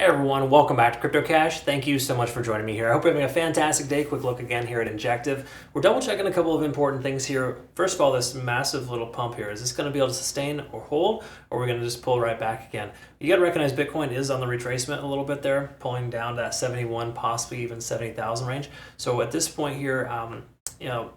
Hey everyone, welcome back to CryptoCache. Thank you so much for joining me here. I hope you're having a fantastic day. Quick look again here at Injective. We're double checking a couple of important things here. First of all, this massive little pump here, is this going to be able to sustain or hold, or we're going to just pull right back again? You got to recognize Bitcoin is on the retracement a little bit there, pulling down to that 71, possibly even 70,000 range. So at this point here,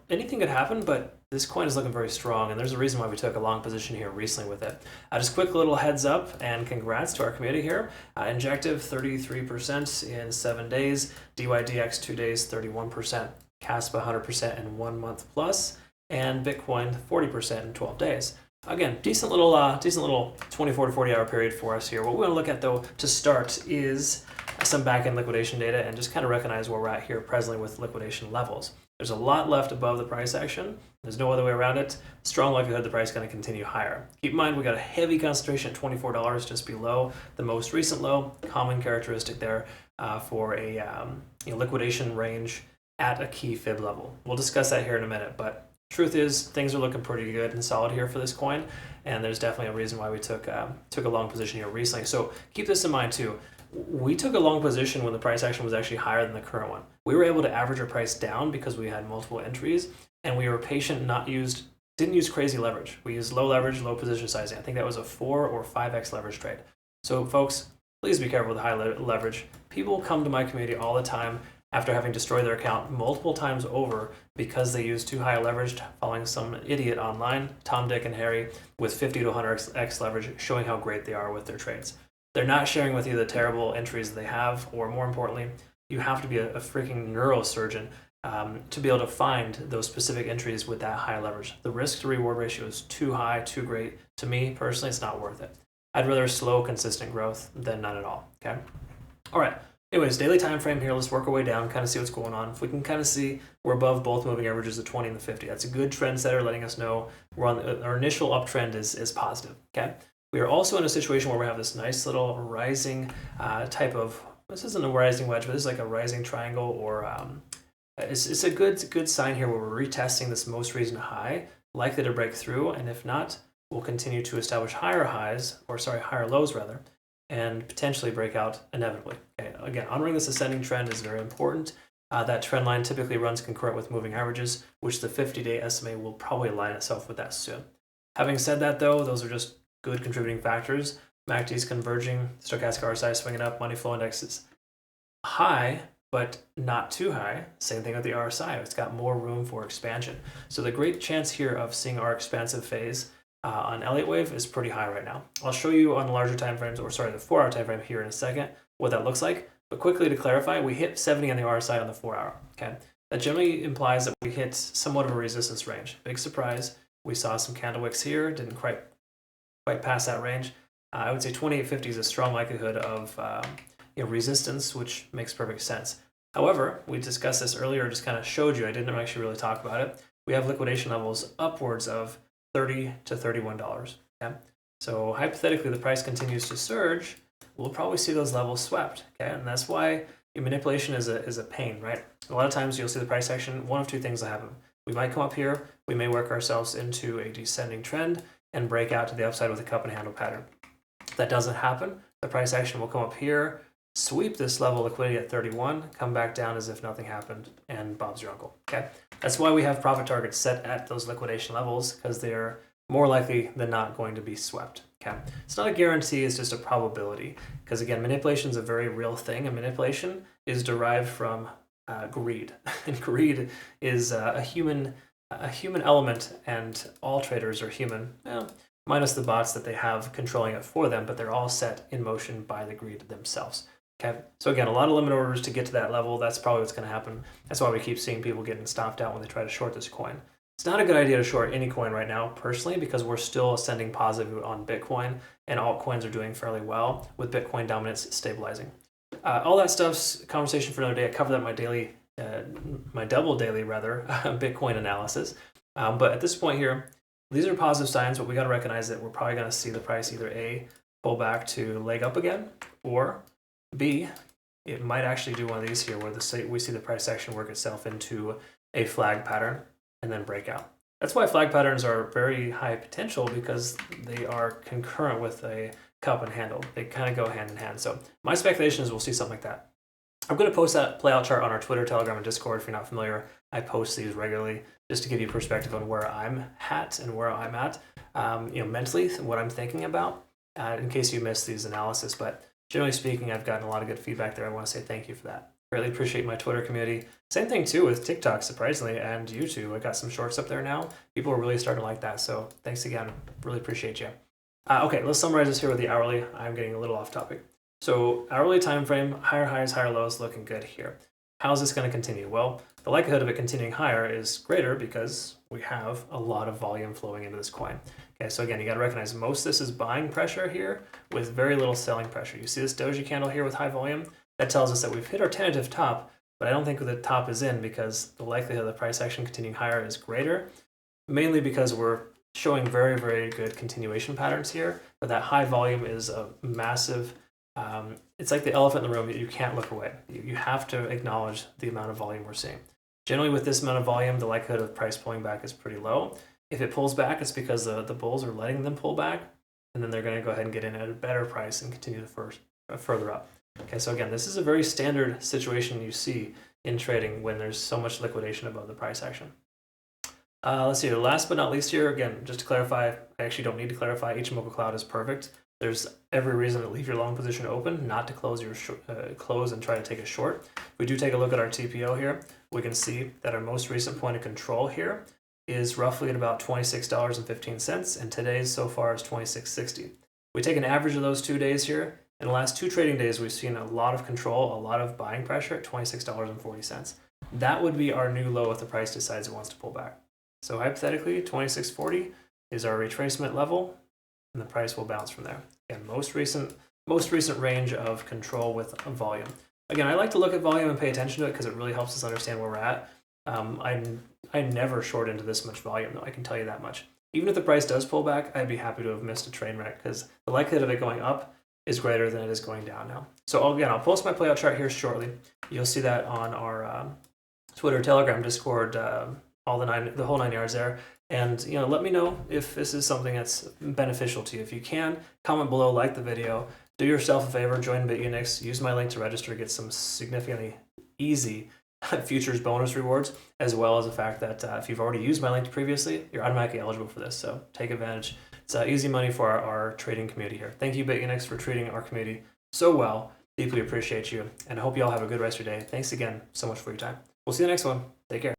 anything could happen, but this coin is looking very strong, and there's a reason why we took a long position here recently with it. Just quick little heads up and congrats to our community here. Injective 33% in 7 days, DYDX 2 days 31%, Caspa 100% in 1 month plus, and Bitcoin 40% in 12 days. Again, decent little 24 to 40 hour period for us here. What we want to look at though to start is some back-end liquidation data and just kind of recognize where we're at here presently with liquidation levels. There's a lot left above the price action. There's no other way around it. Strong likelihood the price is going to continue higher. Keep in mind we got a heavy concentration at $24 just below the most recent low. Common characteristic there for a liquidation range at a key fib level. We'll discuss that here in a minute, but truth is things are looking pretty good and solid here for this coin, and there's definitely a reason why we took a long position here recently. So keep this in mind too. We took a long position when the price action was actually higher than the current one. We were able to average our price down because we had multiple entries, and we were patient, didn't use crazy leverage. We used low leverage, low position sizing. I think that was a 4 or 5x leverage trade. So folks, please be careful with high leverage. People come to my community all the time after having destroyed their account multiple times over because they used too high a leverage, following some idiot online, Tom, Dick, and Harry, with 50 to 100x leverage, showing how great they are with their trades. They're not sharing with you the terrible entries they have, or more importantly, you have to be a freaking neurosurgeon to be able to find those specific entries with that high leverage. The risk to reward ratio is too high, too great. To me, personally, it's not worth it. I'd rather slow, consistent growth than none at all, okay? All right, anyways, daily time frame here. Let's work our way down, kind of see what's going on. If we can kind of see we're above both moving averages, the 20 and the 50. That's a good trend setter, letting us know we're on our initial uptrend is positive, okay? We are also in a situation where we have this nice little rising type of, this isn't a rising wedge, but this is like a rising triangle, or it's a good sign here where we're retesting this most recent high, likely to break through, and if not, we'll continue to establish higher lows rather, and potentially break out inevitably. Okay, again, honoring this ascending trend is very important. That trend line typically runs concurrent with moving averages, which the 50-day SMA will probably align itself with that soon. Having said that though, those are just good contributing factors. MACD is converging, stochastic RSI is swinging up, money flow index is high, but not too high. Same thing with the RSI, it's got more room for expansion. So the great chance here of seeing our expansive phase on Elliott wave is pretty high right now. I'll show you on the larger time frames, the 4-hour time frame here in a second, what that looks like. But quickly to clarify, we hit 70 on the RSI on the 4-hour, okay? That generally implies that we hit somewhat of a resistance range. Big surprise, we saw some candle wicks here, didn't quite past that range. I would say 2850 is a strong likelihood of resistance, which makes perfect sense. However, we discussed this earlier, just kind of showed you, I didn't actually really talk about it. We have liquidation levels upwards of $30 to $31. Okay? So hypothetically, the price continues to surge, we'll probably see those levels swept. Okay? And that's why manipulation is a pain, right? A lot of times you'll see the price action, one of two things will happen. We might come up here, we may work ourselves into a descending trend and break out to the upside with a cup and handle pattern. If that doesn't happen, the price action will come up here, sweep this level of liquidity at 31, come back down as if nothing happened, and Bob's your uncle. Okay, that's why we have profit targets set at those liquidation levels, because they're more likely than not going to be swept. Okay, it's not a guarantee, it's just a probability, because again, manipulation is a very real thing, and manipulation is derived from greed, and greed is a human element, and all traders are human, minus the bots that they have controlling it for them, but they're all set in motion by the greed themselves. Okay, so again, a lot of limit orders to get to that level. That's probably what's going to happen. That's why we keep seeing people getting stopped out when they try to short this coin. It's not a good idea to short any coin right now, personally, because we're still ascending positive on Bitcoin, and altcoins are doing fairly well with Bitcoin dominance stabilizing. All that stuff's conversation for another day. I covered that in my double daily Bitcoin analysis. But at this point here, these are positive signs, but we got to recognize that we're probably going to see the price either A, pull back to leg up again, or B, it might actually do one of these here where we see the price action work itself into a flag pattern and then break out. That's why flag patterns are very high potential, because they are concurrent with a cup and handle. They kind of go hand in hand. So my speculation is we'll see something like that. I'm going to post that playout chart on our Twitter, Telegram, and Discord. If you're not familiar, I post these regularly just to give you perspective on where I'm at and where I'm at, mentally, what I'm thinking about, in case you missed these analysis. But generally speaking, I've gotten a lot of good feedback there. I want to say thank you for that. Really appreciate my Twitter community. Same thing too with TikTok, surprisingly, and YouTube. I got some shorts up there now. People are really starting to like that. So thanks again. Really appreciate you. Okay, let's summarize this here with the hourly. I'm getting a little off topic. So hourly time frame, higher highs, higher lows, looking good here. How's this going to continue? Well, the likelihood of it continuing higher is greater because we have a lot of volume flowing into this coin. Okay, so again, you got to recognize most of this is buying pressure here with very little selling pressure. You see this doji candle here with high volume? That tells us that we've hit our tentative top, but I don't think the top is in because the likelihood of the price action continuing higher is greater, mainly because we're showing very, very good continuation patterns here, but that high volume is a massive, it's like the elephant in the room. You can't look away. You have to acknowledge the amount of volume we're seeing. Generally with this amount of volume, the likelihood of price pulling back is pretty low. If it pulls back, it's because the bulls are letting them pull back, and then they're going to go ahead and get in at a better price and continue to further up. Okay, so again, this is a very standard situation you see in trading when there's so much liquidation above the price action. Let's see, last but not least here, again, just to clarify, I actually don't need to clarify, Ichimoku Cloud is perfect. There's every reason to leave your long position open, not to close your close and try to take a short. If we do take a look at our TPO here, we can see that our most recent point of control here is roughly at about $26.15, and today's so far is $26.60. We take an average of those 2 days here. In the last 2 trading days, we've seen a lot of control, a lot of buying pressure at $26.40. That would be our new low if the price decides it wants to pull back. So hypothetically, $26.40 is our retracement level, and the price will bounce from there. Again, most recent range of control with volume. Again, I like to look at volume and pay attention to it because it really helps us understand where we're at. I never short into this much volume, though, I can tell you that much. Even if the price does pull back, I'd be happy to have missed a train wreck because the likelihood of it going up is greater than it is going down now. So again, I'll post my playout chart here shortly. You'll see that on our Twitter, Telegram, Discord, the whole 9 yards there. And let me know if this is something that's beneficial to you. If you can, comment below, like the video, do yourself a favor, join Bitunix, use my link to register, get some significantly easy futures bonus rewards, as well as the fact that if you've already used my link previously, you're automatically eligible for this. So take advantage. It's easy money for our trading community here. Thank you, Bitunix, for treating our community so well. Deeply appreciate you, and I hope you all have a good rest of your day. Thanks again so much for your time. We'll see you in the next one. Take care.